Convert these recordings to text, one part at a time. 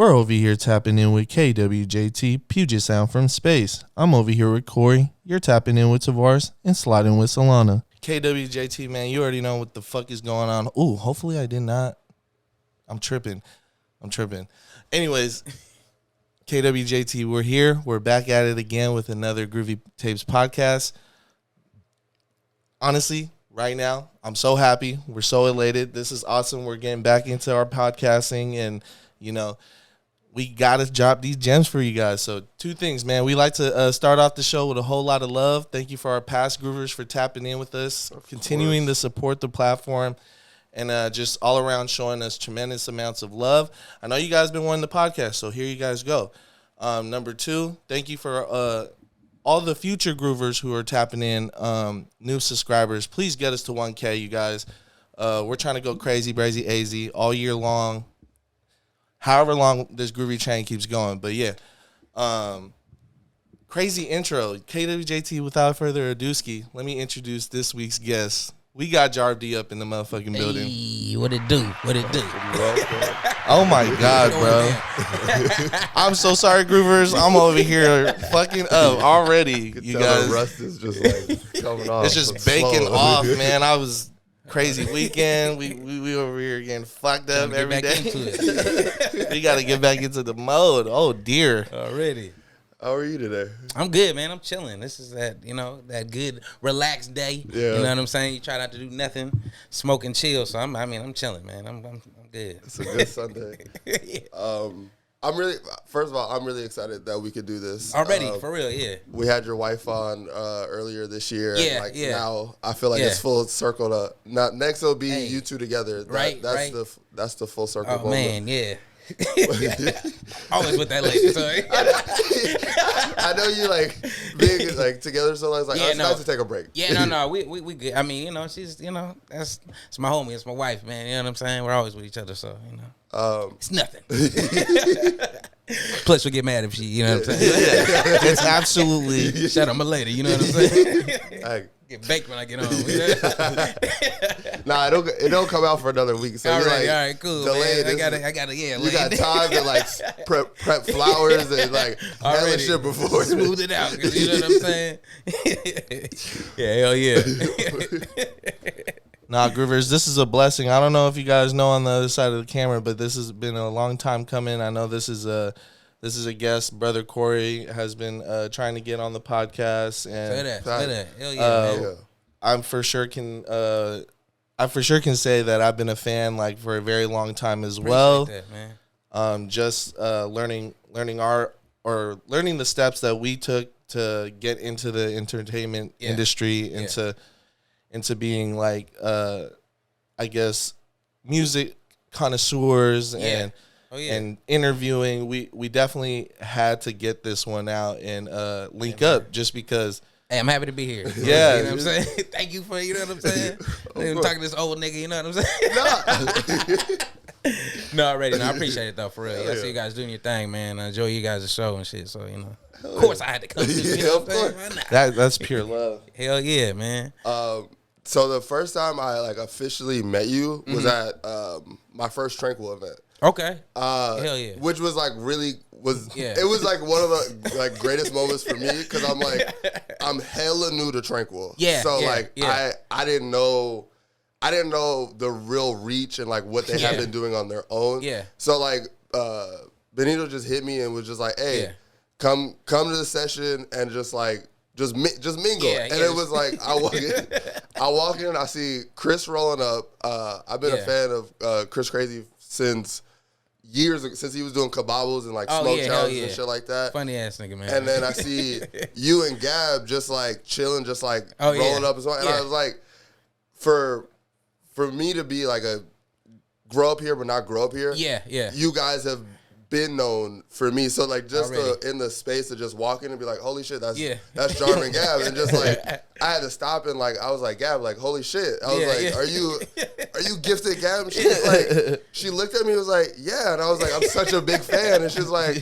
We're over here tapping in with KWJT, Puget Sound from space. I'm over here with Corey. You're tapping in with Tavares and sliding with Solana. KWJT, man, you already know what the fuck is going on. Ooh, hopefully I did not. I'm tripping. Anyways, KWJT, we're here. We're back at it again with another Groovy Tapes podcast. Honestly, right now, I'm so happy. We're so elated. This is awesome. We're getting back into our podcasting, and, you know, we got to drop these gems for you guys. So two things, man. We like to start off the show with a whole lot of love. Thank you for our past groovers for tapping in with us, continuing to support the platform, and just all around showing us tremendous amounts of love. I know you guys been wanting the podcast, so here you guys go. Number two, thank you for all the future groovers who are tapping in, new subscribers. Please get us to 1K, you guys. We're trying to go crazy, brazy, AZ all year long. However long this groovy train keeps going. But yeah, crazy intro. KWJT, without further ado, let me introduce this week's guest. We got Jarv D up in the motherfucking building. Hey, what it do? Oh my God, bro. I'm so sorry, groovers. I'm over here fucking up already. You guys. The rust is just like coming off. It's just baking off, man. I was crazy weekend. We over here getting fucked up every day. We got to get back into the mode. Oh dear. Already. How are you today? I'm good, man. I'm chilling. This is that good relaxed day. Yeah. You know what I'm saying? You try not to do nothing, smoke and chill. So I'm chilling, man. I'm good. It's a good Sunday. First of all, I'm really excited that we could do this already. For real, yeah. We had your wife on earlier this year. Yeah, and yeah. Now I feel like it's full circle to. Next it'll be you two together. Right. That's the full circle. Oh man, yeah. Always with that lady. Sorry. I know you like being like together so long. It's like it's nice to take a break. Yeah, no, we good. I mean, she's it's my homie, it's my wife, man. You know what I'm saying? We're always with each other, so it's nothing. Plus, she'll get mad if she, you know what I'm saying? It's absolutely. Shut up, my lady. You know what I'm saying? I Get baked when I get home. Nah, it don't come out for another week. So all you're right, cool. delayed. Man. I gotta, yeah. You got time to like prep flowers and like hella shit before. Smooth it out, you know what I'm saying? Yeah, hell yeah. Nah, groovers, this is a blessing. I don't know if you guys know on the other side of the camera, but this has been a long time coming. I know this is a guest. Brother Corey has been trying to get on the podcast, and say that. Hell yeah, I for sure can say that I've been a fan like for a very long time as well. That, man. Just learning the steps that we took to get into the entertainment industry, into being like I guess music connoisseurs and interviewing. We definitely had to get this one out and link up just because. Hey, I'm happy to be here. Yeah. You know what I'm saying? Thank you for, you know what I'm saying? I'm talking to this old nigga, you know what I'm saying? No, already. No, I appreciate it, though, for real. I see you guys doing your thing, man. I enjoy you guys' show and shit, so, Of course I had to come. You know what I'm saying? That's pure love. Hell yeah, man. So the first time I like officially met you was at my first Tranquil event. Okay. Hell yeah. Which was like it was like one of the like greatest moments for me because I'm hella new to Tranquil. Yeah. So I didn't know the real reach and like what they have been doing on their own. Yeah. So like Benito just hit me and was just like, hey, come to the session and just mingle. It was like I walk in and I see Chris rolling up. I've been a fan of Chris Crazy since years ago, since he was doing kababbles and like smoke challenges and shit like that. Funny ass nigga, man. And then I see you and Gab just like chilling, just like rolling up as well. And I was like, for me to be like a grow up here but not grow up here. Yeah. You guys have been known for me, so like just in the space to just walk in and be like, holy shit, that's Jarv and Gab, and just like I had to stop and like I was like, Gab, like holy shit, I was like, are you gifted, Gab? And she was like, she looked at me and was like, yeah, and I was like, I'm such a big fan, and she's like,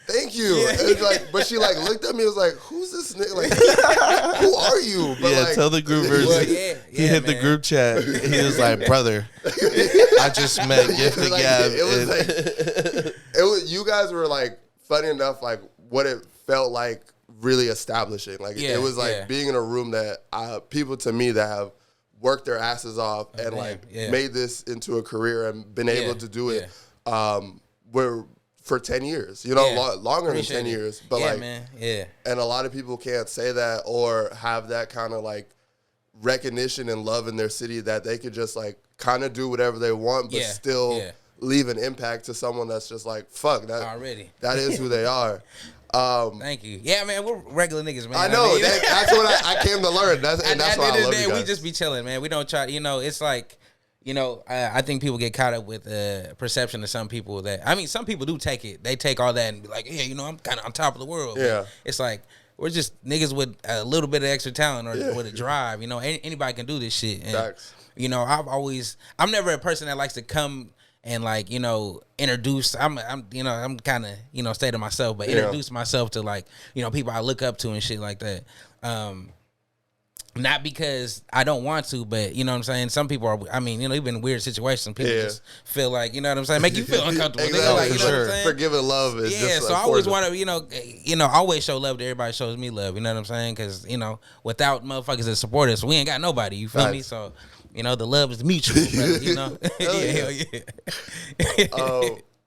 thank you. Yeah. And like, but she like looked at me and was like, who's this nigga? Like, who are you? But yeah, like, tell the groovers. Well, he hit the group chat. He was like, brother, I just met Gifted like, Gab. It you guys were like funny enough, like what it felt like really establishing. Like it was like being in a room that people to me that have worked their asses off and made this into a career and been able to do it. Were for 10 years, you know, longer than 10 years. But and a lot of people can't say that or have that kind of like recognition and love in their city that they could just like kind of do whatever they want, but still leave an impact to someone that's just like, fuck, that is who they are. Thank you. Yeah, man, we're regular niggas, man. I know. That's what I came to learn. That's why I love you guys. At the end of the day, we just be chilling, man. We don't try, you know, it's like, you know, I think people get caught up with perception of some people that, I mean, some people do take it. They take all that and be like, yeah, you know, I'm kind of on top of the world. Yeah. But it's like, we're just niggas with a little bit of extra talent or with a drive. You know, anybody can do this shit. And, you know, I'm never a person that likes to come and like, you know, introduce. I'm kind of, you know, stay to myself, but introduce myself to like, you know, people I look up to and shit like that. Not because I don't want to, but you know what I'm saying? Some people are, I mean, you know, even in weird situations, people just feel like, you know what I'm saying? Make you feel uncomfortable. Exactly. Like, you know what I'm saying? Forgiving love is just so I always want to, you know, always show love to everybody shows me love, you know what I'm saying? Because, you know, without motherfuckers that support us, we ain't got nobody, you feel me? So, you know, the love is mutual, brother, you know? Hell yeah.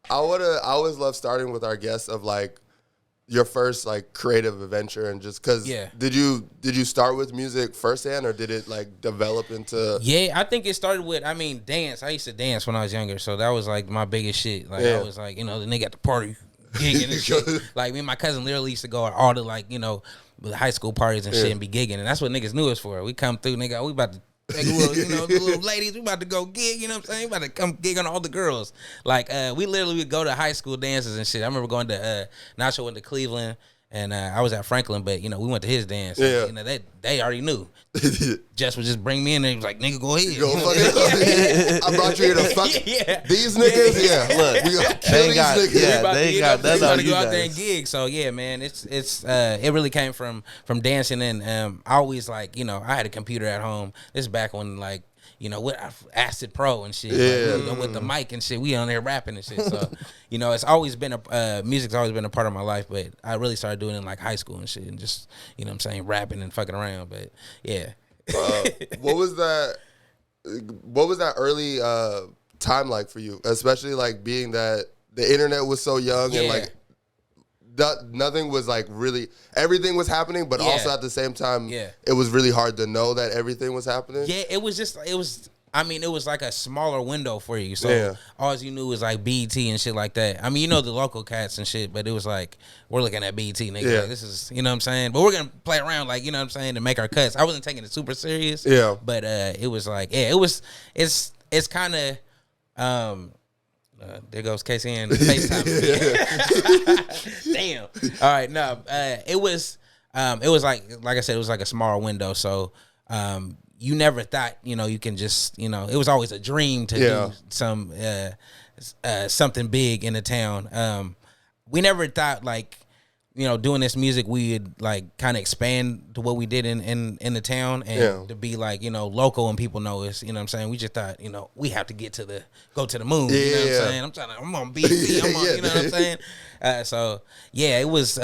I always love starting with our guests of like, your first like creative adventure and just because did you start with music firsthand or did it like develop into I think it started with dance. I used to dance when I was younger, so that was like my biggest shit. Like I was like, you know, the nigga at the party gigging and shit. Like me and my cousin literally used to go to all the like, you know, the high school parties and shit and be gigging, and that's what niggas knew us for. We come through, nigga, we about to take a little, you know, the little ladies, we about to go gig, you know what I'm saying? We about to come gig on all the girls. Like, we literally would go to high school dances and shit. I remember going to, Nacho went to Cleveland, and I was at Franklin, but, you know, we went to his dance. And, you know, they already knew. Jess would just bring me in and he was like, nigga, go ahead. Go I brought you here to fuck these niggas. Yeah. Look, we gonna kill these niggas. Yeah, they got that's all you go out there and gig. So yeah, man, it really came from dancing, and I always like, you know, I had a computer at home. This is back when like, you know, with Acid Pro and shit, like, with the mic and shit, we on there rapping and shit. So, you know, it's always been music's always been a part of my life, but I really started doing it in like high school and shit, and just, you know what I'm saying, rapping and fucking around. But yeah. What was that early time like for you, especially like being that the internet was so young and like nothing was like really, everything was happening, but also at the same time, it was really hard to know that everything was happening. Yeah, it was like a smaller window for you. So all you knew was like BET and shit like that. I mean, you know the local cats and shit, but it was like, we're looking at BET, nigga. Like, this is, you know what I'm saying? But we're going to play around, like, you know what I'm saying, to make our cuts. I wasn't taking it super serious. Yeah. But it was like, it's kind of, there goes Casey and FaceTime. Damn. All right, no. It was like I said, it was like a small window. So you never thought, you know, you can just, you know, it was always a dream to do something big in the town. We never thought like, you know, doing this music, we would like kind of expand to what we did in the town and to be like, you know, local and people know us. You know what I'm saying? We just thought, you know, we have to go to the moon. You know what I'm saying? I'm on BT. You know what I'm saying? So yeah, it was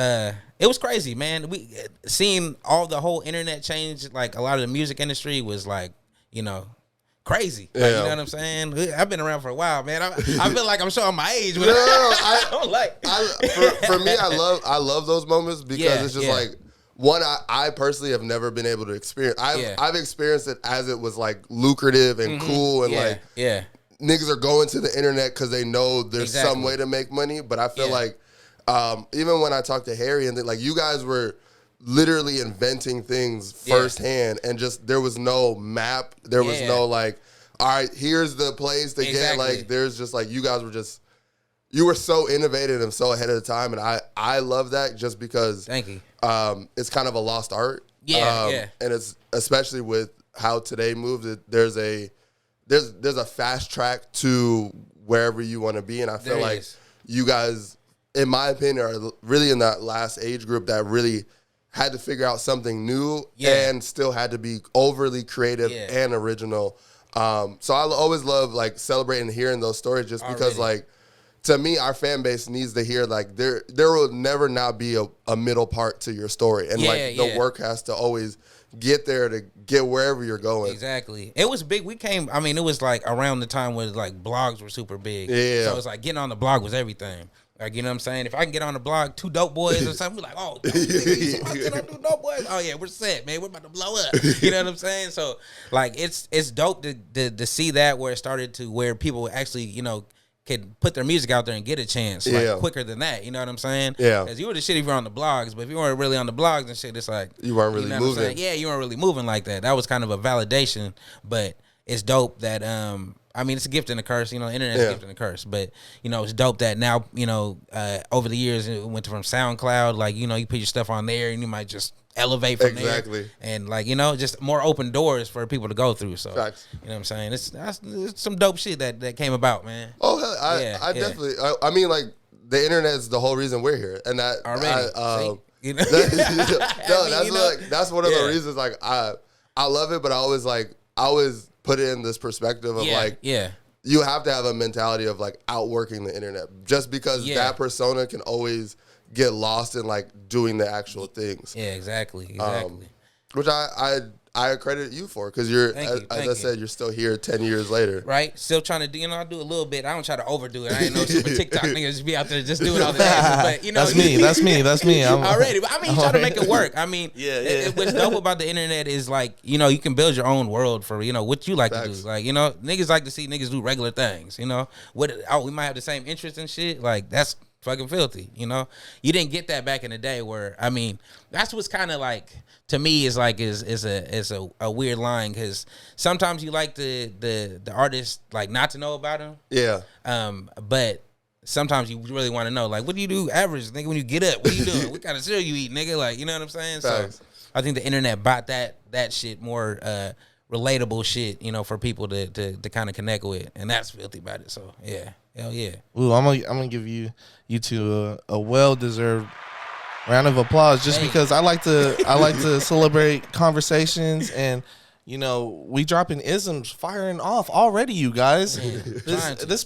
crazy, man. We seeing all the whole internet change, like a lot of the music industry was like, you know, crazy. Like, you know what I'm saying? I've been around for a while, man. I feel like I'm showing my age. When I don't like. For me, I love those moments because it's just like, one, I personally have never been able to experience. I've experienced it as it was like lucrative and cool and like niggas are going to the internet because they know there's some way to make money. But I feel like even when I talked to Harry and like you guys were literally inventing things firsthand and just there was no map, there was no like, all right, here's the place to get, like there's just like you guys were just, you were so innovative and so ahead of the time, and I love that just because thank you. It's kind of a lost art, and it's especially with how today moves, there's a fast track to wherever you want to be, and I feel like you guys, in my opinion, are really in that last age group that really had to figure out something new and still had to be overly creative and original. So I always love like celebrating and hearing those stories just because like to me, our fan base needs to hear like there will never now be a middle part to your story, and the work has to always get there to get wherever you're going. Exactly. It was big. It was like around the time when like blogs were super big. Yeah. So it's like getting on the blog was everything. Like, you know what I'm saying? If I can get on the blog, 2 dope boys or something, we're like, oh, nigga, 2 dope boys. Oh yeah, we're set, man. We're about to blow up. You know what I'm saying? So like it's dope to see that where it started to where people actually, you know, could put their music out there and get a chance like quicker than that. You know what I'm saying? Yeah. Because you were the shit if you're on the blogs, but if you weren't really on the blogs and shit, it's like you weren't really moving. Yeah, you weren't really moving like that. That was kind of a validation, but it's dope that it's a gift and a curse. You know, the internet's a gift and a curse. But, you know, it's dope that now, you know, over the years it went from SoundCloud, like, you know, you put your stuff on there and you might just elevate from there. And, like, you know, just more open doors for people to go through. So, Facts. You know what I'm saying? It's some dope shit that came about, man. Oh, I definitely. I mean, like, the internet is the whole reason we're here. And that. Already. You know? That's one of the reasons, like, I love it, but I always put it in this perspective of you have to have a mentality of like outworking the internet, just because that persona can always get lost in like doing the actual things. Yeah, exactly. Which I credit you for, because you're, as I said, you're still here 10 years later. Right? Still trying to do, you know, I do a little bit. I don't try to overdo it. I ain't no super TikTok nigga just be out there just doing all the dances. But, you know. That's me. I'm already. But, I mean, you try to make it work. I mean, what's dope about the internet is, like, you know, you can build your own world for, you know, what you like to do. Like, you know, niggas like to see niggas do regular things, you know. We might have the same interests and shit. Like, that's fucking filthy, you know. You didn't get that back in the day where, I mean, that's what's kind of like, to me, is like is a weird line, because sometimes you like the artist like not to know about him. Yeah. But sometimes you really want to know, like, what do you do average, nigga, when you get up? What are you doing? What kind of cereal you eat, nigga? Like, you know what I'm saying? Thanks. So I think the internet bought that shit more relatable shit, you know, for people to kind of connect with, and that's filthy about it. So yeah, hell yeah. Ooh, I'm gonna give you two a well deserved round of applause, just because I like to celebrate conversations, and you know, we dropping isms firing off already, you guys. This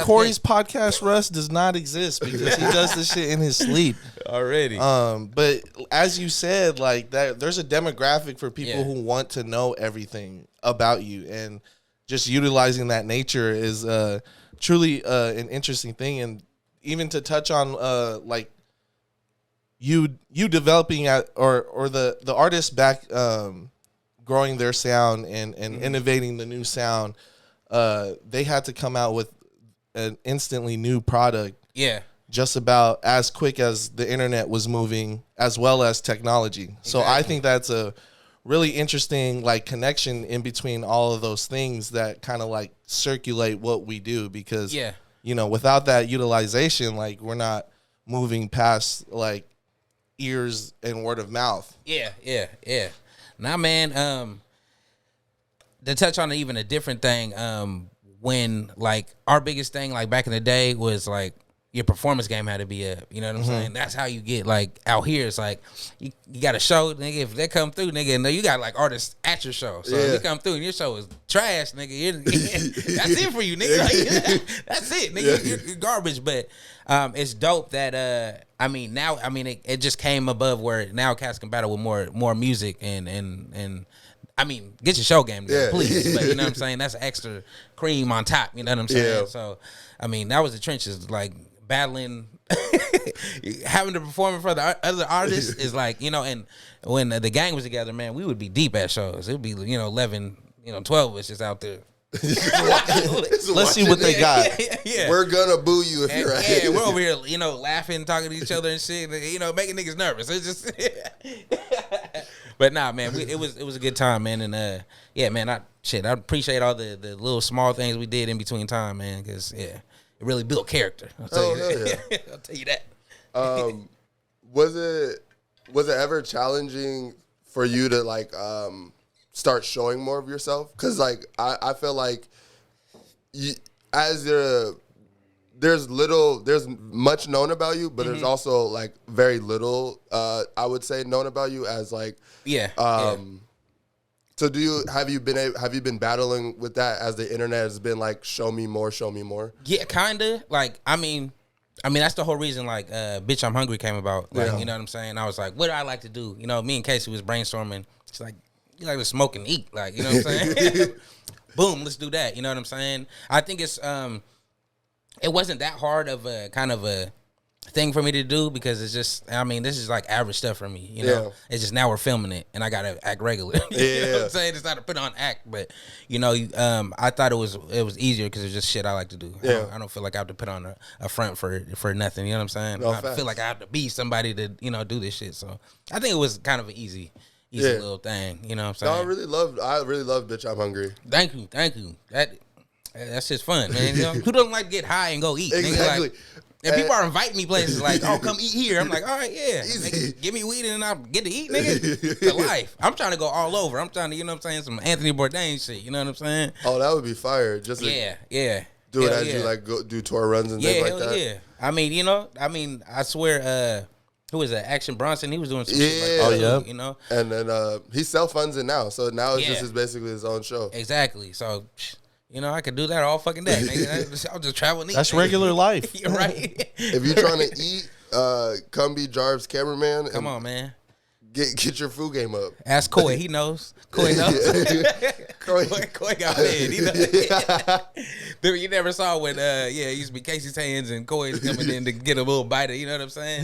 Corey's podcast Russ does not exist because he does this shit in his sleep already. But as you said, like that, there's a demographic for people who want to know everything about you, and just utilizing that nature is truly an interesting thing. And even to touch on like you developing or the artist back growing their sound and innovating the new sound, they had to come out with an instantly new product. Yeah. Just about as quick as the internet was moving, as well as technology. Exactly. So I think that's a really interesting like connection in between all of those things that kind of like circulate what we do, because you know, without that utilization, like we're not moving past like ears and word of mouth. Yeah. Nah, man, to touch on even a different thing, when like our biggest thing like back in the day was like your performance game had to be up. You know what I'm saying? That's how you get like out here. It's like you got a show, nigga. If they come through, nigga, you got like artists at your show. So if you come through and your show is trash, nigga, that's it for you, nigga. Like, that's it, nigga. You're garbage. But it's dope that now it just came above where now cats can battle with more music and I mean, get your show game together, please. But you know what I'm saying? That's extra cream on top. You know what I'm saying? Yeah. So, I mean, that was the trenches. Like, battling, having to perform in front of the other artists is like, you know, and when the gang was together, man, we would be deep at shows. It would be, 11, 12 of us just out there. Let's see what they got. Yeah. We're gonna boo you if you're right. Yeah, we're over here, laughing, talking to each other and shit, making niggas nervous. It's just but nah, man, it was a good time, man, and man, I appreciate all the little small things we did in between time, man, because it really built character. I'll tell you that. Yeah. I'll tell you that. Was it ever challenging for you to like start showing more of yourself? Because like I feel like there's much known about you, but there's also like very little I would say known about you as like So have you been battling with that as the internet has been like, show me more? Yeah, kinda. Like, I mean that's the whole reason like Bitch I'm Hungry came about. Like, you know what I'm saying? I was like, what do I like to do? You know, me and Casey was brainstorming. It's like, you like to smoke and eat, like, you know what I'm saying? Boom, let's do that. You know what I'm saying? I think it's it wasn't that hard of a kind of a thing for me to do because it's just, I mean, this is like average stuff for me, you know. It's just now we're filming it and I gotta act regular. You know what I'm saying? It's not a put on act, but you know, I thought it was easier because it's just shit I like to do. I don't feel like I have to put on a front for nothing. You know what I'm saying? No, I feel like I have to be somebody to, you know, do this shit. So I think it was kind of an easy little thing. You know what I'm saying? No, I really love Bitch I'm Hungry. Thank you. That's just fun, man. You know? Who doesn't like to get high and go eat? Exactly. Nigga, like, and people are inviting me places like, oh, come eat here. I'm like, all right, yeah. Nigga, give me weed and I'll get to eat, nigga. The life. I'm trying to go all over. I'm trying to, you know what I'm saying, some Anthony Bourdain shit. You know what I'm saying? Oh, that would be fire. Just yeah. Do it as you like go do tour runs and things like that. Yeah. I mean, you know, I swear, who was that? Action Bronson. He was doing some shit like that. Oh, yeah. You know? And then he self-funds it now. So now it's just basically his own show. Exactly. So, you know, I could do that all fucking day, nigga. I'll just travel and eat. That's regular life. You're right. If you're trying to eat, come be Jarv's cameraman. Come on, man. Get your food game up. Ask Coy. He knows. Coy knows. Coy got fed. He knows. Dude, you never saw when, it used to be Casey's hands and Coy's coming in to get a little bite of, you know what I'm saying?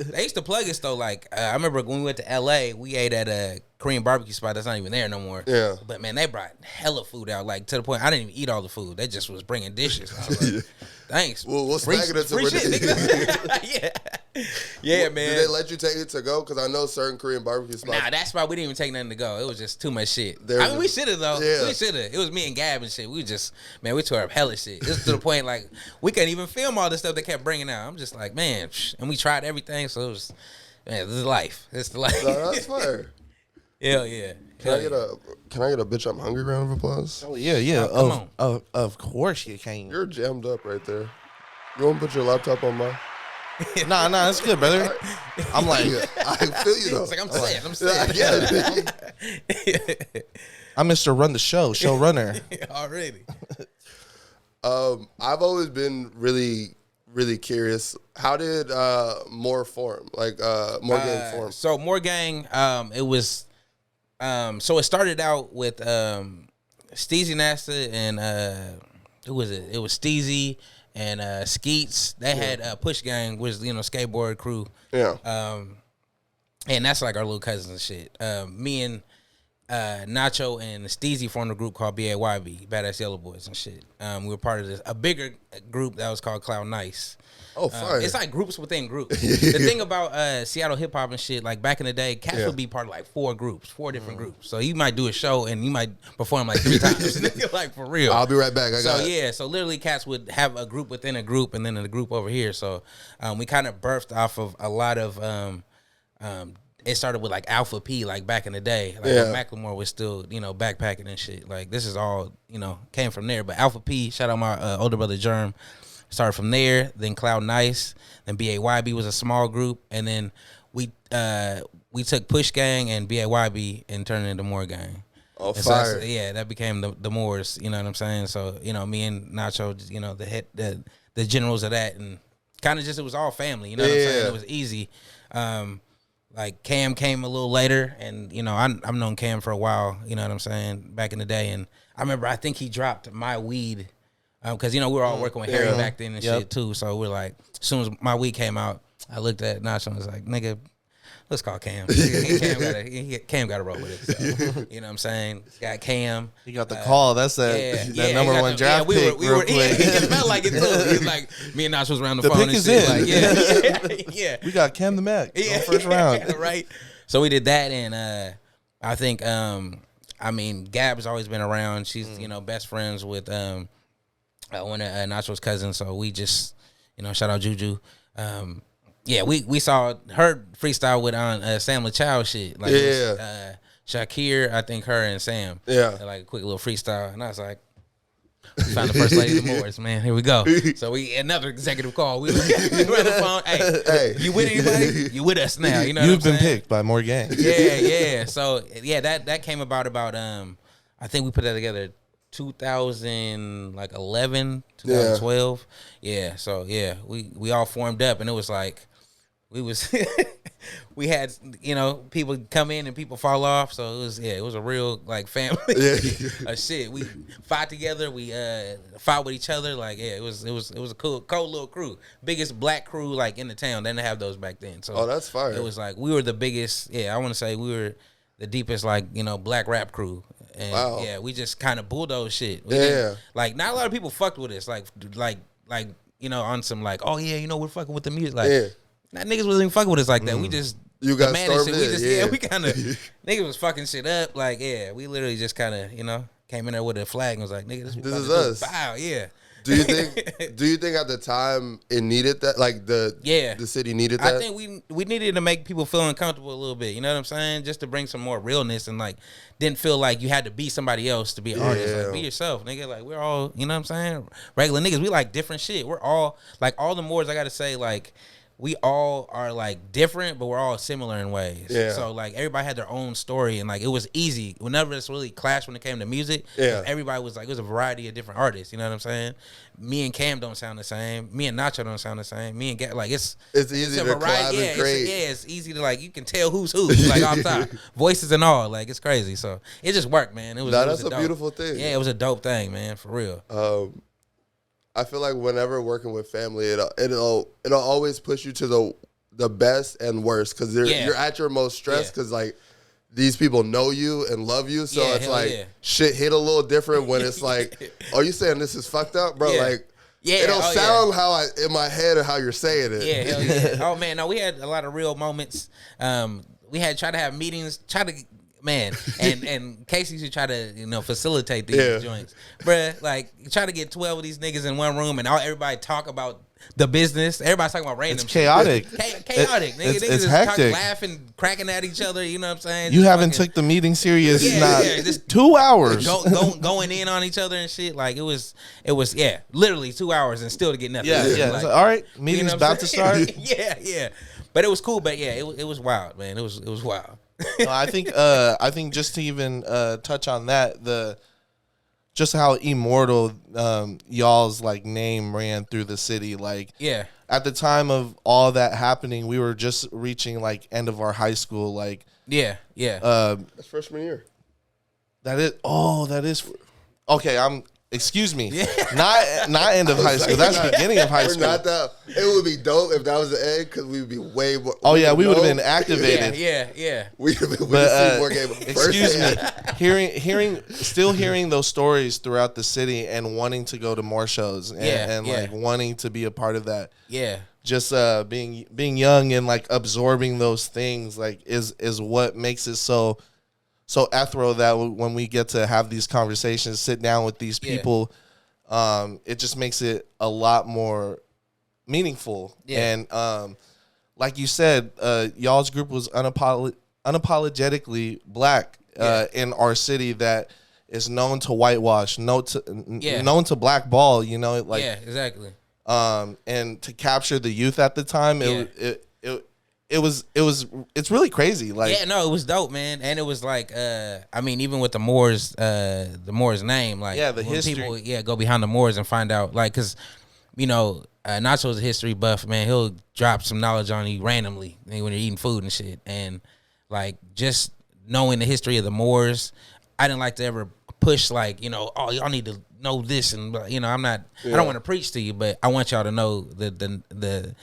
They used to plug us, though. Like, I remember when we went to L.A., we ate at a Korean barbecue spot that's not even there no more. Yeah. But, man, they brought hella food out, like, to the point I didn't even eat all the food. They just was bringing dishes. I was like, thanks. We'll stack it until we're shit, nigga. Yeah, man. Did they let you take it to go? Because I know certain Korean barbecue spots. Nah, that's why we didn't even take nothing to go. It was just too much shit. I mean, we should have, though. Yeah. We should have. It was me and Gab and shit. We just, man, we tore up hella shit. It's to the point, like, we couldn't even film all the stuff they kept bringing out. I'm just like, man, and we tried everything, so it was, man, this is life. It's the life. No, that's fire. Hell yeah. Can I get a Bitch I'm Hungry round of applause? Oh, yeah. Come on. Of course you can. You're jammed up right there. You want to put your laptop on mine? Nah, that's good, brother. I'm like, I feel you though. It's like, I'm saying. I'm Mr. Run the Show, showrunner. Already. I've always been really, really curious. How did More form? Like More Gang form? So More Gang, it was. So it started out with Steezy Nasta and who was it? It was Steezy and Skeets. They had Push Gang, which was, you know, skateboard crew. Yeah. And that's like our little cousins and shit. Me and Nacho and Steezy formed a group called BAYB, Badass Yellow Boys and shit. We were part of a bigger group that was called Cloud Nice. Oh, fine. It's like groups within groups. The thing about Seattle hip hop and shit, like back in the day, cats would be part of like four different groups. So you might do a show and you might perform like 3 times. Like, for real. I'll be right back. So literally cats would have a group within a group and then a group over here. So we kind of birthed off of a lot of it started with like Alpha P, like back in the day. Like when Macklemore was still, you know, backpacking and shit. Like this is all, you know, came from there. But Alpha P, shout out my older brother Jarv, started from there. Then Cloud Nice, then BAYB was a small group, and then we took Push Gang and BAYB and turned it into More Gang. Oh, and fire! So that became the Moors. You know what I'm saying? So you know, me and Nacho, you know, the generals of that, and kind of just it was all family. You know what I'm saying? It was easy. Like Cam came a little later, and you know I've known Cam for a while. You know what I'm saying? Back in the day, and I remember I think he dropped My Weed because you know we were all working with Harry back then and shit too. So we're like, as soon as My Weed came out, I looked at Nacho and was like, nigga, let's call Cam. Cam got to roll with it. So, you know what I'm saying? Got Cam. He got the call. That's that number one draft pick. We were it felt like it too. He was like, me and Nash was around the phone pick and is shit. in. Like, yeah. We got Cam the Mac. First round. Right. So we did that, and I think I mean Gab's always been around. She's you know best friends with one of Nacho's cousins. So we just shout out Juju. We saw her freestyle with on Sam LaChow shit. Like Shakir, I think her and Sam. Yeah. Like a quick little freestyle. And I was like, We found the first lady of the Moors, man. Here we go. So another executive call. We on the phone. Hey, you with anybody? You with us now? You know, you've been picked by more gangs. Yeah. So that came about I think we put that together 2011, 2012. Yeah. So we all formed up, and it was like we had people come in and people fall off. So it was a real like family shit. We fought together. We fought with each other. Like it was a cool little crew. Biggest black crew like in the town. They didn't have those back then. So that's fire. It was like we were the biggest. Yeah, I want to say we were the deepest like black rap crew. And wow. We just kind of bulldozed shit. Like not a lot of people fucked with us. Like on some like, oh yeah, we're fucking with the music. Like that niggas wasn't even fucking with us like that. We just got stormed in. We kind of niggas was fucking shit up. Like we literally just kind of came in there with a flag and was like, nigga, this is us. Wow, yeah. Do you think at the time it needed that? Like the city needed that? I think we needed to make people feel uncomfortable a little bit. You know what I'm saying? Just to bring some more realness and like didn't feel like you had to be somebody else to be an artist. Like be yourself, nigga. Like we're all, you know what I'm saying? Regular niggas. We like different shit. We're all like all the Moors. I gotta say like. We all are like different, but we're all similar in ways. Yeah. So like everybody had their own story, and like it was easy. Whenever it's really clashed when it came to music, everybody was like, it was a variety of different artists. You know what I'm saying? Me and Cam don't sound the same. Me and Nacho don't sound the same. Me and like it's easy to collab and create. It's easy to like you can tell who's who like off top, voices and all. Like it's crazy. So it just worked, man. It was. That's a beautiful thing. Yeah, it was a dope thing, man. For real. I feel like whenever working with family, it'll always push you to the best and worst because you're at your most stressed because like these people know you and love you, so it's like shit hit a little different when it's like, oh, you saying this is fucked up, bro? Like it'll sound how in my head or how you're saying it. Yeah, hell yeah. Oh man, no, we had a lot of real moments. We had tried to have meetings, and Casey used to try to facilitate these joints, bruh. Like try to get 12 of these niggas in one room and everybody talk about the business. Everybody's talking about random. It's chaotic. Chaotic. Niggas it's just hectic. Laughing, cracking at each other. You know what I'm saying? You haven't took the meeting serious. Just 2 hours going in on each other and shit. Like it was literally 2 hours and still to get nothing. Yeah. Like, all right, meeting's about to start. Yeah. But it was cool. But it was wild, man. It was wild. No, I think just to even touch on that, just how immortal y'all's like name ran through the city. Like at the time of all that happening, we were just reaching like end of our high school. Like that's freshman year. That is okay. Excuse me. Not end of high school. That's beginning of high school. Not that. It would be dope if that was the end because we would be way more. Oh yeah, we would have been activated. Yeah. We would have seen more game. Excuse me. Hearing those stories throughout the city and wanting to go to more shows and like wanting to be a part of that. Yeah. Just being young and like absorbing those things like is what makes it so ethereal that when we get to have these conversations, sit down with these people, it just makes it a lot more meaningful. Yeah. And like you said, y'all's group was unapologetically black in our city that is known to whitewash, known to blackball. Exactly. And to capture the youth at the time, it's really crazy. Like it was dope, man. And it was like even with the Moors name, like the history. People go behind the Moors and find out, like, because Nacho's a history buff, man. He'll drop some knowledge on you randomly when you're eating food and shit. And like just knowing the history of the Moors, I didn't like to ever push like, oh, y'all need to know this, and I'm not. I don't want to preach to you, but I want y'all to know the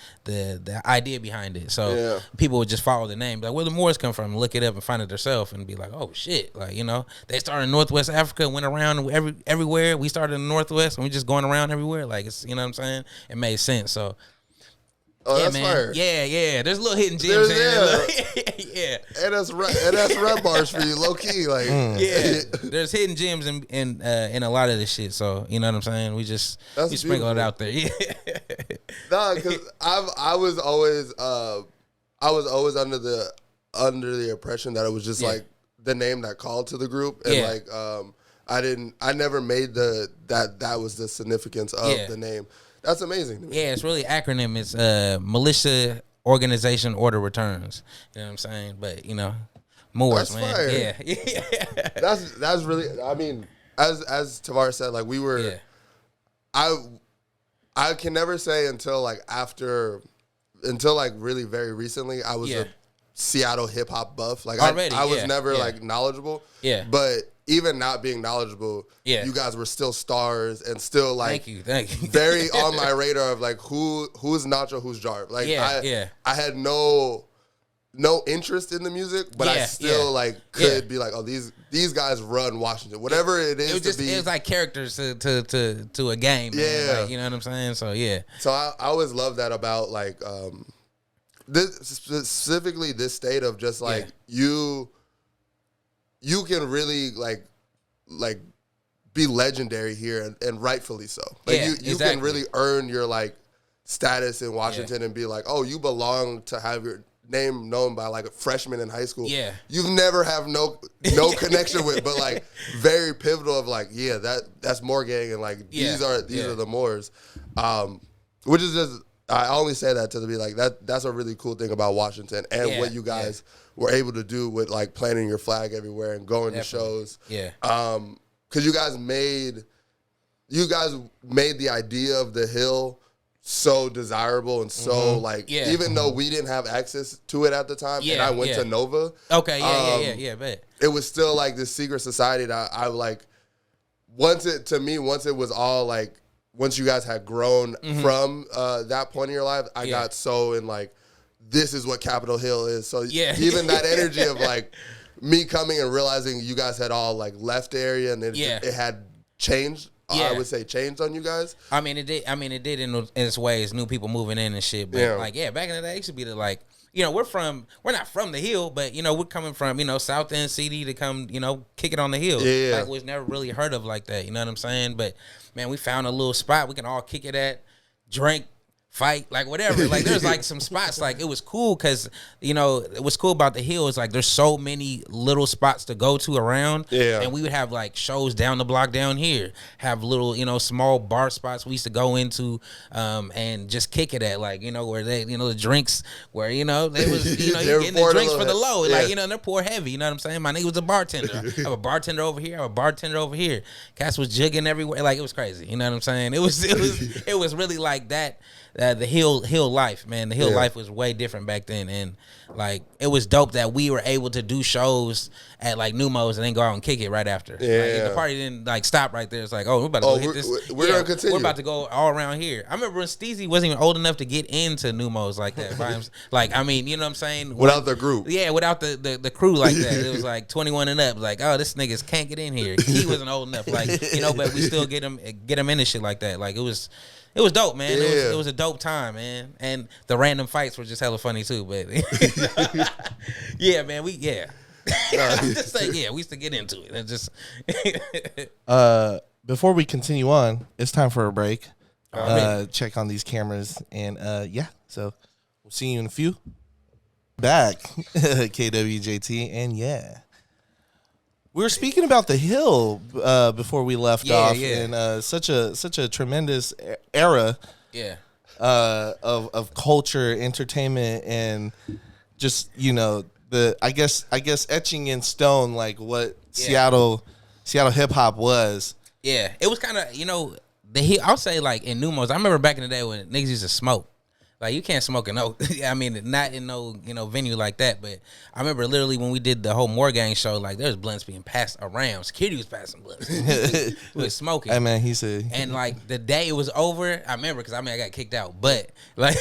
idea behind it. So people would just follow the name, like where the Moors come from, look it up and find it themselves, and be like, oh shit, like they started in Northwest Africa, went around everywhere. We started in the Northwest, and we just going around everywhere. Like it's what I'm saying. It made sense. So. Oh, that's fire. Yeah. There's little hidden gems in there. Yeah. And that's rap bars for you, low key. Like there's hidden gems in a lot of this shit. So you know what I'm saying? We sprinkle it out there. Yeah. Nah, because I was always under the impression that it was just like the name that called to the group, and like I never made that was the significance of the name. That's amazing to me. Yeah, it's really acronym. It's Militia Organization Order Returns. You know what I'm saying? But Moors, that's man. Fire. Yeah. That's really, I mean, as Tavar said, like we were I can never say until like really very recently I was a Seattle hip hop buff. Like I was never like knowledgeable. Yeah. But even not being knowledgeable, you guys were still stars and still like thank you. very on my radar of like who's Nacho, who's Jarv. Like I had no interest in the music, but I still like could be like, oh, these guys run Washington. Whatever it is, it was like characters to a game. Man. Like, you know what I'm saying? So So I always love that about like this specifically this state of just like you can really like be legendary here and rightfully so. Like you can really earn your like status in Washington and be like, oh, you belong to have your name known by like a freshman in high school. Yeah. You've never have no connection with, but like very pivotal of like, that's Moore gang and like these are the Moors. Which is just I only say that to be like that's a really cool thing about Washington and what you guys were able to do with like planting your flag everywhere and going to shows. Yeah. Cause you guys made the idea of the Hill so desirable and so like even though we didn't have access to it at the time and I went to Nova. Okay, yeah, bet. It was still like this secret society that I like once it was all like once you guys had grown from that point in your life, I got so in like this is what Capitol Hill is. So even that energy of like me coming and realizing you guys had all like left the area and it had changed. I would say changed on you guys. I mean, it did. In its ways, new people moving in and shit. But back in the day, it used to be the like, we're not from the Hill, but we're coming from South End CD to come, kick it on the Hill. Yeah, like was never really heard of like that. You know what I'm saying? But man, we found a little spot we can all kick it at, drink, fight, like whatever. Like there's like some spots, like it was cool because what's cool about the Hill is like there's so many little spots to go to around. Yeah. And we would have like shows down the block down here, have little small bar spots we used to go into and just kick it at, like where they the drinks where they was you getting the drinks for the low, like they're pour heavy. You know what I'm saying? My nigga was a bartender. I have a bartender over here. I have a bartender over here. Cats was jigging everywhere. Like it was crazy. You know what I'm saying? It was really like that. The Hill life, man. The Hill life was way different back then, and like it was dope that we were able to do shows at like Numos and then go out and kick it right after. Yeah, like, the party didn't like stop right there. It's like, oh, we're about to go hit this. We're gonna continue. We're about to go all around here. I remember when Steezy wasn't even old enough to get into Numos like that. Like, I mean, you know what I'm saying? Without the group, without the crew like that. It was like 21 and up. Like, oh, this niggas can't get in here. He wasn't old enough. Like, but we still get him into shit like that. Like it was dope, man. It was a dope time, man. And the random fights were just hella funny too. But yeah, man, we just say we used to get into it and just. Before we continue on, it's time for a break. Check on these cameras and so we'll see you in a few. Back, KWJT, and we were speaking about the Hill before we left off, and such a tremendous era, of culture, entertainment, and just I guess etching in stone like what Seattle hip hop was. Yeah, it was kind of the Hill. I'll say like in Numos. I remember back in the day when niggas used to smoke. Like you can't smoke in no, I mean not in no venue like that. But I remember literally when we did the whole Moore Gang show, like there's blunts being passed around. Security was passing blunts. We was smoking. Hey man, he said. And like the day it was over, I remember because I got kicked out. But like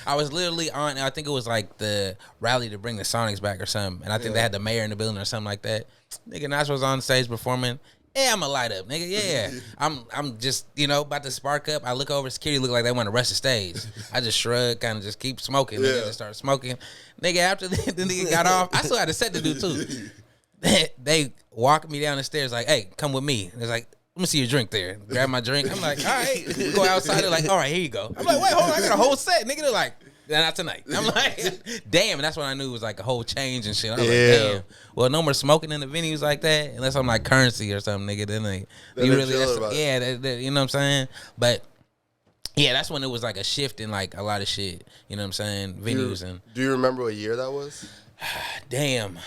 I was literally on. I think it was like the rally to bring the Sonics back or something. And I think they had the mayor in the building or something like that. Nigga Nash was on stage performing. Yeah, I'm a light up, nigga. Yeah, I'm just about to spark up. I look over, security look like they want to rush the stage. I just shrug, kind of just keep smoking. Nigga just start smoking. Nigga, after the nigga got off, I still had a set to do too. They walked me down the stairs like, "Hey, come with me." It's like, "Let me see your drink there." Grab my drink. I'm like, "All right." We go outside. They're like, "All right, here you go." I'm like, "Wait, hold on, I got a whole set." Nigga, they're like, Not tonight. I'm like, damn. And that's when I knew it was like a whole change and shit. I was like, damn. Well, no more smoking in the venues like that, unless I'm like Currency or something, nigga. Then they really, you know what I'm saying? But yeah, that's when it was like a shift in like a lot of shit. You know what I'm saying? Venues Do you remember what year that was? Damn.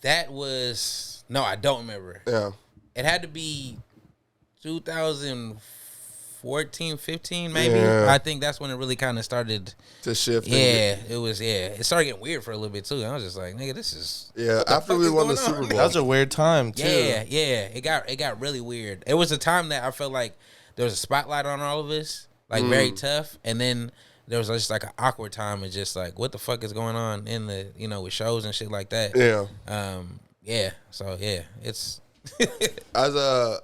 That was I don't remember. Yeah. It had to be 2014, 15 maybe. Yeah. I think that's when it really kind of started to shift. Yeah, it was. Yeah, it started getting weird for a little bit too. I was just like, nigga, this is after we won the Super Bowl. That was a weird time too. Yeah. It got really weird. It was a time that I felt like there was a spotlight on all of us, like very tough, and then there was just like an awkward time and just like, what the fuck is going on in the, with shows and shit like that. Yeah. So yeah, it's as an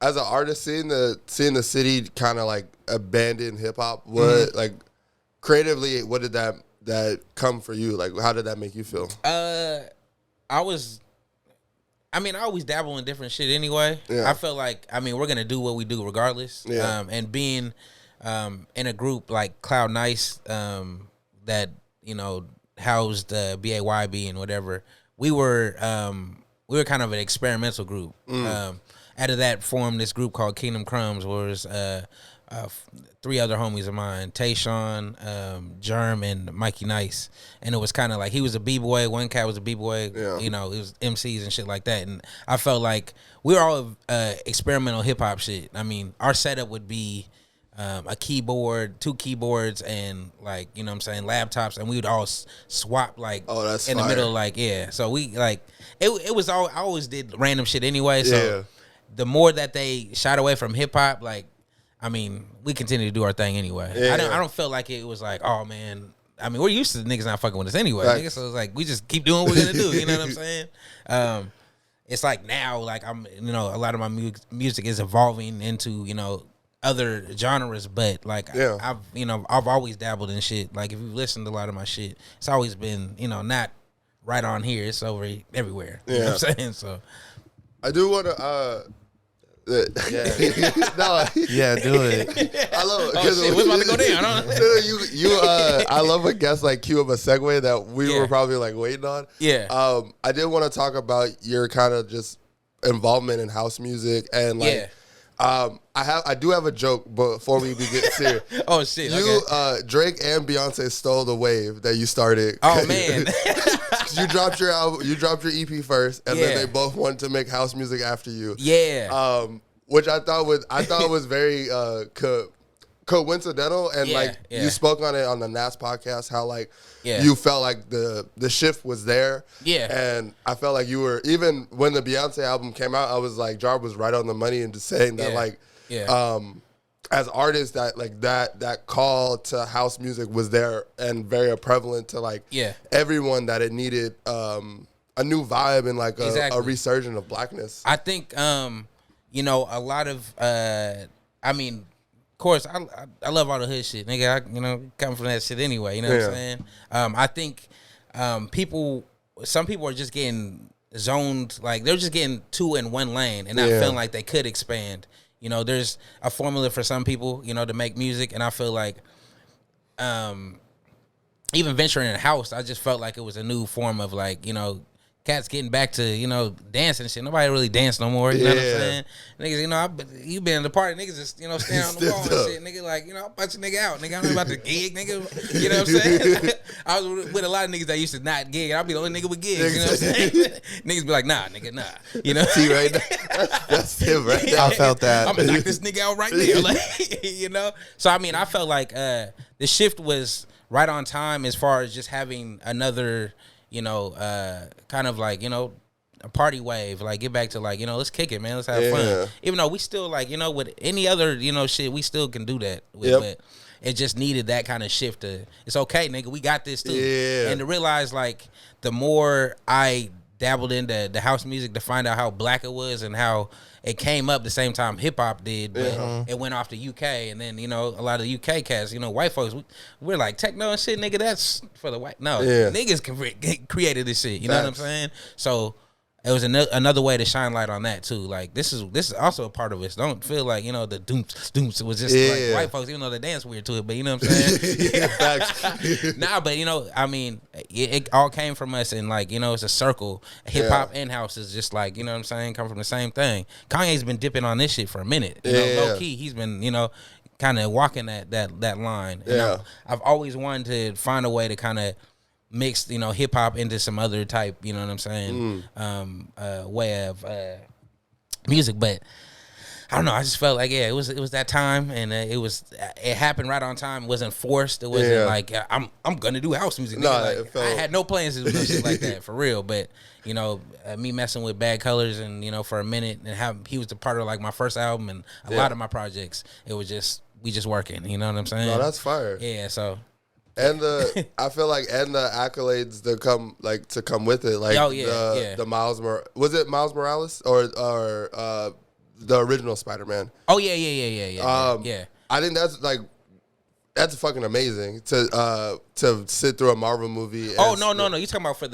artist, seeing the city kind of like abandon hip hop. What like creatively, what did that come for you? Like, how did that make you feel? I always dabble in different shit anyway. Yeah. I felt like, we're gonna do what we do regardless. Yeah. And being in a group like Cloud Nice, that housed BAYB and whatever, we were kind of an experimental group. Out of that formed this group called Kingdom Crumbs, where it was 3 other homies of mine, Tayshawn, Jarv, and Mikey Nice. And it was kind of like, he was a B-boy, one cat was a B-boy, it was MCs and shit like that. And I felt like we were all experimental hip-hop shit. I mean, our setup would be a keyboard, 2 keyboards, and like, you know what I'm saying, laptops, and we would all swap like that's in fire. the middle, like, so we like, it was all, I always did random shit anyway, so the more that they shied away from hip-hop, like, we continue to do our thing anyway. I don't feel like it was like, oh man, we're used to the niggas not fucking with us anyway, nigga, so it's like, we just keep doing what we're gonna do, you know what I'm saying? It's like now, like, I'm, a lot of my music is evolving into, other genres, but like I've always dabbled in shit. Like, if you've listened to a lot of my shit, it's always been, not right on here, it's over everywhere. You know what I'm saying? So I do want to do it. I love it. Oh shit, what's about to go down? I love a guest like cue of a segue that we were probably like waiting on. Yeah. I did want to talk about your kind of just involvement in house music and like I do have a joke before we begin serious. Oh shit! Drake and Beyonce stole the wave that you started. Oh man! You dropped your album, you dropped your EP first, and then they both wanted to make house music after you. Yeah. Which I thought was very coincidental, and you spoke on it on the Nas podcast how like you felt like the shift was there. Yeah. And I felt like you were, even when the Beyonce album came out, I was like, Jarv was right on the money in just saying that like as artists that like that call to house music was there and very prevalent to like everyone, that it needed a new vibe and like a resurgence of blackness. I think a lot of of course, I love all the hood shit, nigga. I come from that shit anyway. You know what I'm saying? I think some people are just getting zoned, like they're just getting 2 in one lane and not feeling like they could expand. There's a formula for some people, to make music, and I feel like, even venturing in a house, I just felt like it was a new form of like, cats getting back to, dancing and shit. Nobody really dance no more. You know what I'm saying? Niggas, you been in the party, niggas just, standing on the wall and shit. Nigga, like, I'll punch a nigga out. Nigga, I don't know about the gig, nigga. You know what I'm saying? I was with a lot of niggas that used to not gig, and I'll be the only nigga with gigs. You know what I'm saying? Niggas be like, nah, nigga, nah. See right now? That's him right there. I felt that. I'm gonna knock this nigga out right there. Like, So, I felt like the shift was right on time as far as just having another, kind of like, a party wave, like get back to like, let's kick it, man. Let's have fun. Even though we still like, with any other, shit, we still can do that. But it just needed that kind of shift to, it's okay, nigga, we got this too. Yeah. And to realize like the more I dabbled into the house music to find out how black it was and how it came up the same time hip hop did, but it went off to UK, and then a lot of the UK cats, white folks, we're like techno and shit, nigga. That's for the white. No, niggas created this shit. You know what I'm saying? So it was another way to shine light on that too. Like this is also a part of it. So don't feel like the dooms was just like white folks, even though they dance weird to it. But you know what I'm saying? Nah, but I mean, it all came from us, and like it's a circle. Hip hop and house is just like what I'm saying, come from the same thing. Kanye's been dipping on this shit for a minute. Low key, he's been kind of walking that line. And I've always wanted to find a way to kind of mix hip hop into some other type what I'm saying way of music, but I don't know, I just felt like it was that time, and it happened right on time. It wasn't forced. It wasn't like I'm gonna do house music. No, like, I had no plans to do no shit like that for real. But me messing with Bad Colors and for a minute, and he was a part of like my first album and a lot of my projects. It was just we just working. You know what I'm saying? No, that's fire. Yeah. So. And I feel like the accolades that come with it, like the Miles was it Miles Morales or the original Spider-Man? Oh yeah. I think that's fucking amazing to sit through a Marvel movie. Oh no, you talking about for